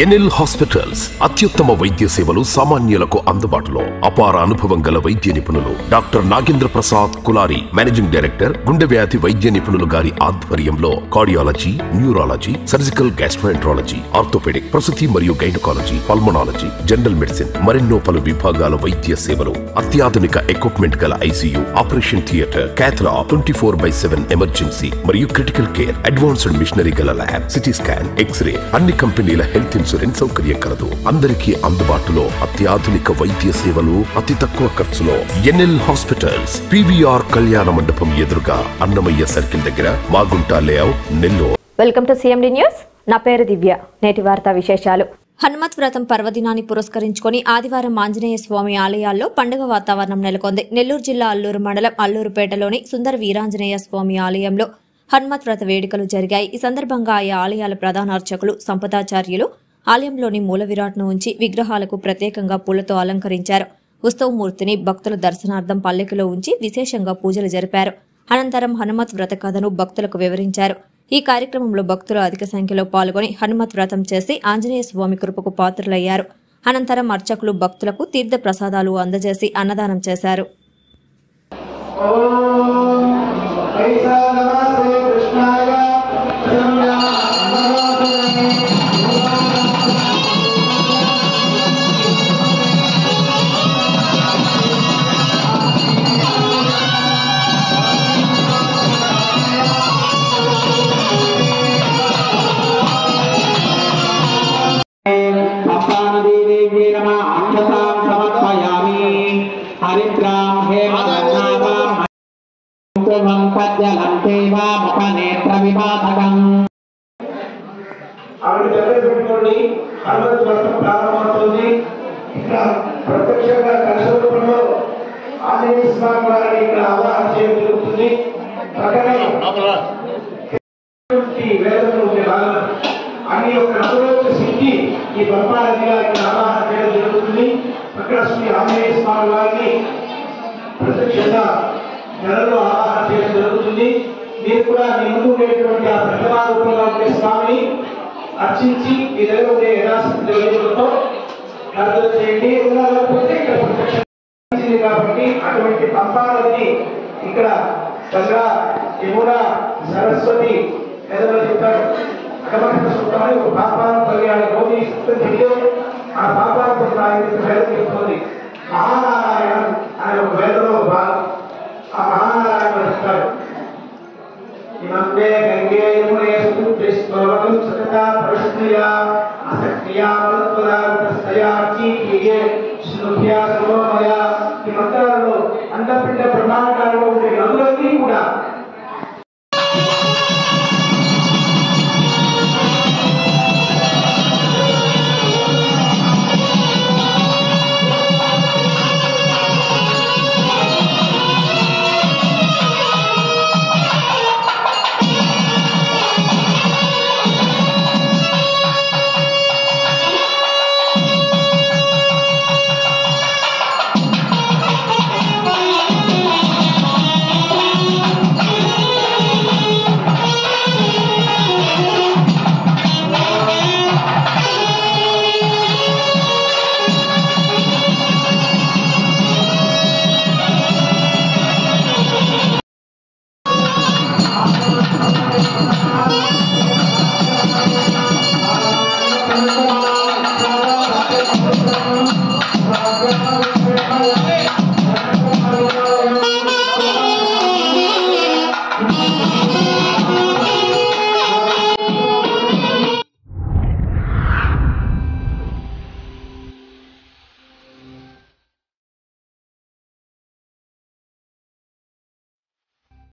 NL hospitals అత్యుత్తమ వైద్య సేవలు సామాన్యులకు అందుబాటులో. అపార అనుభవం గల వైద్య నిపుణులు doctor Nagendra Prasad Kulari, managing director, గుండె వ్యాధి వైద్య నిపుణులు గారి ఆధ్వర్యంలో cardiology, neurology, surgical gastroenterology, orthopaedic, ప్రసూతి మరియు గైనకాలజీ, పల్మనాలజీ, జనరల్ మెడిసిన్ మరెన్నో పలు విభాగాల వైద్య సేవలు. అత్యాధునిక ఎక్విప్మెంట్ గల ఐసీయూ, ఆపరేషన్ థియేటర్, క్యాథ్లా, 24/7 ఎమర్జెన్సీ మరియు క్రిటికల్ కేర్, అడ్వాన్స్డ్ మిషనరీ గల ల్యాబ్, సిటీ స్కాన్, ఎక్స్రే, అన్ని కంపెనీల హెల్త్ ఇన్సూరెన్స్ సౌకర్యం కలదు. అందరికీ అందుబాటులో అత్యాధునిక వైద్య సేవలు అతి తక్కువ ఖర్చులో. ఎన్ఎల్ హాస్పిటల్స్, పీవీఆర్ కళ్యాణ మండపం ఎదురుగా, అన్నమయ్య సర్కిల్ దగ్గర, Magunta layout, Nellore. Welcome to CMD news. నా పేరు దివ్య. నేటి వార్తా విశేషాలు. హనుమత్ వ్రతం పర్వదినాన్ని పురస్కరించుకుని ఆదివారం ఆంజనేయ స్వామి ఆలయాల్లో పండుగ వాతావరణం నెలకొంది. నెల్లూరు జిల్లా అల్లూరు మండలం అల్లూరుపేటలోని సుందర వీరాంజనేయ స్వామి ఆలయంలో హనుమత్ వ్రత వేడుకలు జరిగాయి. ఈ సందర్భంగా ఆయా ఆలయాల ప్రధాన అర్చకులు, సంపదాచార్యులు ఆలయంలోని మూల విరాట్ను ఉంచి విగ్రహాలకు ప్రత్యేకంగా పూలతో అలంకరించారు. ఉత్సవమూర్తిని భక్తుల దర్శనార్థం పల్లెకిలో ఉంచి విశేషంగా పూజలు జరిపారు. అనంతరం హనుమత్ వ్రత కథను భక్తులకు వివరించారు. ఈ కార్యక్రమంలో భక్తులు అధిక సంఖ్యలో పాల్గొని హనుమత్ వ్రతం చేసి ఆంజనేయ స్వామి కృపకు పాత్రులయ్యారు. అనంతరం అర్చకులు భక్తులకు తీర్థ ప్రసాదాలు అందజేసి అన్నదానం చేశారు. ప్రత్యక్షంగా కష్టరూపంలో ఆంజనేయ స్వామి వారిని ఇక్కడ ఆవాహన చేయడం జరుగుతుంది. అన్ని యొక్క నదులకు సిద్ధి ఈ బ్రహ్మానదిగా ఇక్కడ ఆవాహన చేయడం జరుగుతుంది. అక్కడ శ్రీ ఆంజనేయ స్వామి వారిని ప్రత్యక్షంగా నెలలో ఆవాహన చేయడం జరుగుతుంది. మీరు కూడా మీ ముందు ఉండేటువంటి ఆ ప్రతిమా రూపంగా ఉండే స్వామిని అర్చించి మీ దగ్గర ఉండే యథాశక్తి దేవులతో ప్రార్థన చేయండి. లేకపోతే ఇక్కడ ప్రత్యక్షించింది కాబట్టి అటువంటి పంపాలని ఇక్కడ గంగా, యమున, సరస్వతి ఏదో చెప్తారు. అడమట సూత్రాన్ని ఒక పాపాలను కలిగాడు మోదీ సూత్రం చెప్తే ఆ పాపాలకు వేదం చెప్తుంది. మహానారాయణ ఆయన ఒక వేదలో భాగం. ఆ మహానారాయణ చెప్తారు. ఇమంతే గంగే యమునే స్తోత్రం సతతా ప్రశ్నయా అసక్తియా తత్వదాస్తయా చీయే స్నుభ్యా